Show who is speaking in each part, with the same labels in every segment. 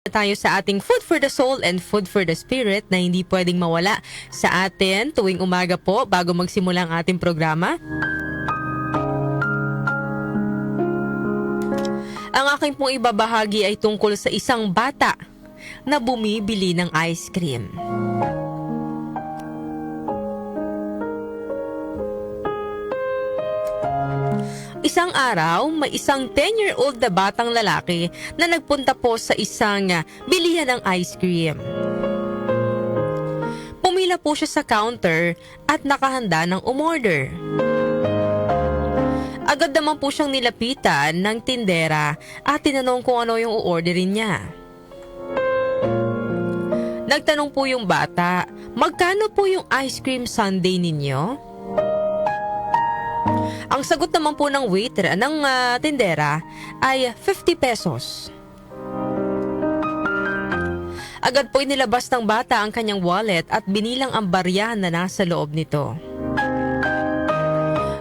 Speaker 1: tayo sa ating Food for the Soul and Food for the Spirit na hindi pwedeng mawala sa atin tuwing umaga po bago magsimula ang ating programa. Ang aking pong ibabahagi ay tungkol sa isang bata na bumibili ng ice cream. Isang araw, may isang 10-year-old na batang lalaki na nagpunta po sa isang bilihan ng ice cream. Pumila po siya sa counter at nakahanda ng umorder. Agad naman po siyang nilapitan ng tindera at tinanong kung ano yung uorderin niya. Nagtanong po yung bata, magkano po yung ice cream sundae ninyo? Ang sagot naman po ng waiter, ng tindera ay 50 pesos. Agad po inilabas ng bata ang kanyang wallet at binilang ang barya na nasa loob nito.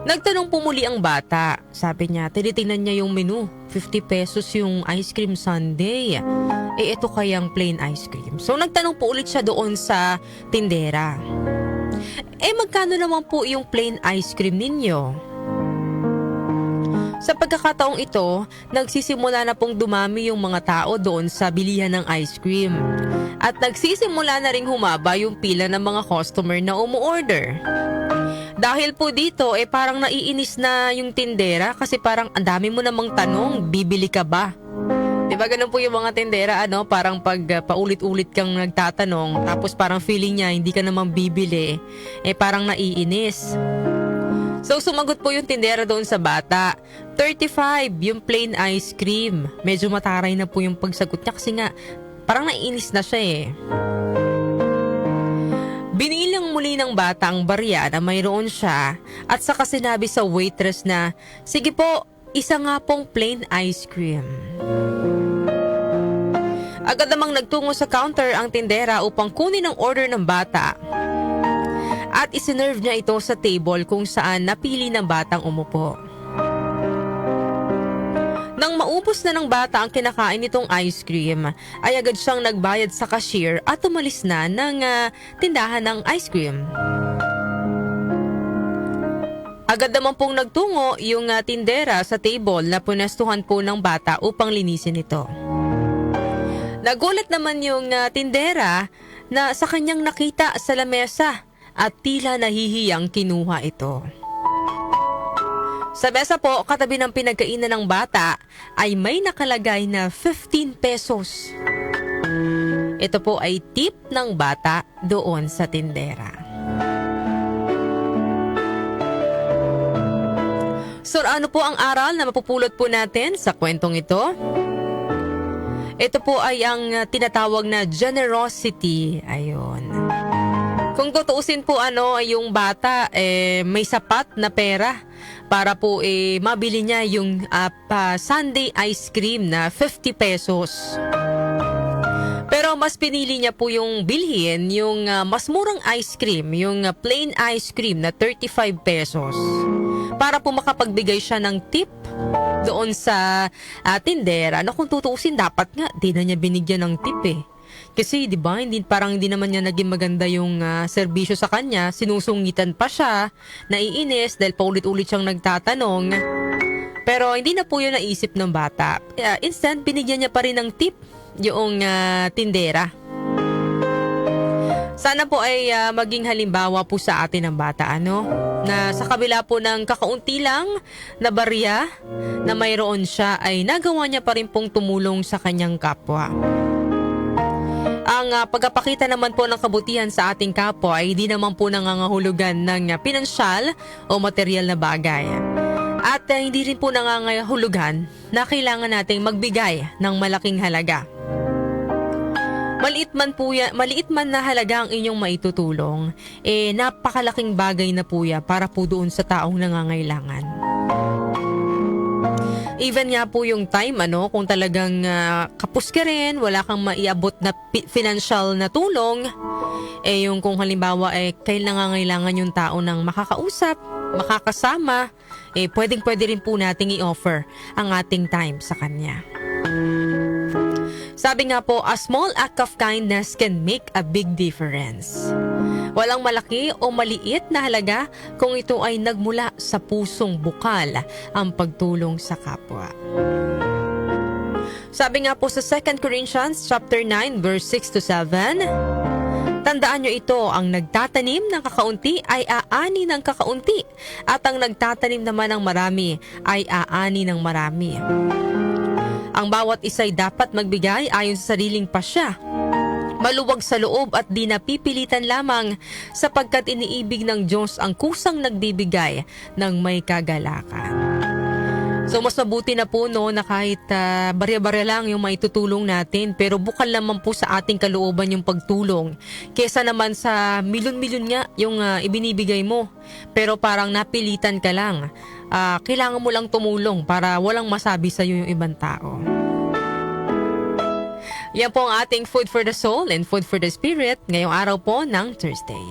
Speaker 1: Nagtanong po muli ang bata. Sabi niya, tinitingnan niya yung menu. 50 pesos yung ice cream sundae. Ito kayang plain ice cream. So nagtanong po ulit siya doon sa tindera. Magkano naman po yung plain ice cream ninyo? Sa pagkakataong ito, nagsisimula na pong dumami yung mga tao doon sa bilihan ng ice cream. At nagsisimula na ring humaba yung pila ng mga customer na umuorder. Dahil po dito, parang naiinis na yung tindera kasi parang ang dami mo namang tanong, bibili ka ba? Diba ganun po yung mga tindera, parang pag paulit-ulit kang nagtatanong, tapos parang feeling niya hindi ka namang bibili, parang naiinis. So sumagot po yung tindera doon sa bata. 35 yung plain ice cream. Medyo mataray na po yung pagsagot niya kasi nga parang naiinis na siya Binilang muli ng bata ang barya na mayroon siya at saka sinabi sa waitress na, sige po, isa nga pong plain ice cream. Agad namang nagtungo sa counter ang tindera upang kunin ang order ng bata. At isinerve niya ito sa table kung saan napili ng batang umupo. Nang maubos na ng bata ang kinakain nitong ice cream, ay agad siyang nagbayad sa cashier at umalis na ng tindahan ng ice cream. Agad naman pong nagtungo yung tindera sa table na punestuhan po ng bata upang linisin ito. Nagulat naman yung tindera na sa kanyang nakita sa lamesa at tila nahihiyang kinuha ito. Sa mesa po, katabi ng pinagkainan ng bata ay may nakalagay na 15 pesos. Ito po ay tip ng bata doon sa tindera. So ano po ang aral na mapupulot po natin sa kwentong ito? Ito po ay ang tinatawag na generosity. Ayun. Kung tutuusin po yung bata may sapat na pera para po mabili niya yung sundae ice cream na 50 pesos. Pero mas pinili niya po yung bilhin yung mas murang ice cream, yung plain ice cream na 35 pesos. Para po makapagbigay siya ng tip doon sa tindera na kung tutuusin dapat nga di na niya binigyan ng tip Kasi 'di ba, hindi naman niya naging maganda yung serbisyo sa kanya, sinusungitan pa siya, naiinis dahil paulit-ulit siyang nagtatanong. Pero hindi na po 'yun naisip ng bata. Instead, binigyan niya pa rin ng tip yung tindera. Sana po ay maging halimbawa po sa atin ng bata, na sa kabila po ng kakaunti lang na barya na mayroon siya ay nagawa niya pa rin pong tumulong sa kanyang kapwa. Ang pagpapakita naman po ng kabutihan sa ating kapwa ay hindi naman po nangangahulugan ng pinansyal o material na bagay. At hindi rin po nangangahulugan na kailangan nating magbigay ng malaking halaga. Maliit man na halaga ang inyong maitutulong, napakalaking bagay na po yan para po doon sa taong nangangailangan. Even nga po yung time, kung talagang kapos ka rin, wala kang maiabot na financial na tulong, yung kung halimbawa kailangan yung tao ng makakausap, makakasama, pwedeng-pwede rin po nating i-offer ang ating time sa kanya. Sabi nga po, a small act of kindness can make a big difference. Walang malaki o maliit na halaga kung ito ay nagmula sa pusong bukal ang pagtulong sa kapwa. Sabi nga po sa 2 Corinthians chapter 9 verse 6 to 7, tandaan nyo ito, ang nagtatanim ng kakaunti ay aani ng kakaunti at ang nagtatanim naman ng marami ay aani ng marami. Ang bawat isa'y dapat magbigay ayon sa sariling pasya, maluwag sa loob at di napipilitan lamang, sapagkat iniibig ng Diyos ang kusang nagbibigay ng may kagalakan. So mas mabuti na po na kahit barya-barya lang yung maitutulong natin, pero bukal naman po sa ating kalooban yung pagtulong, kesa naman sa milyon-milyon nga yung ibinibigay mo pero parang napilitan ka lang. Kailangan mo lang tumulong para walang masabi sa iyo yung ibang tao. Yan po ang ating Food for the Soul and Food for the Spirit ngayong araw po ng Thursday.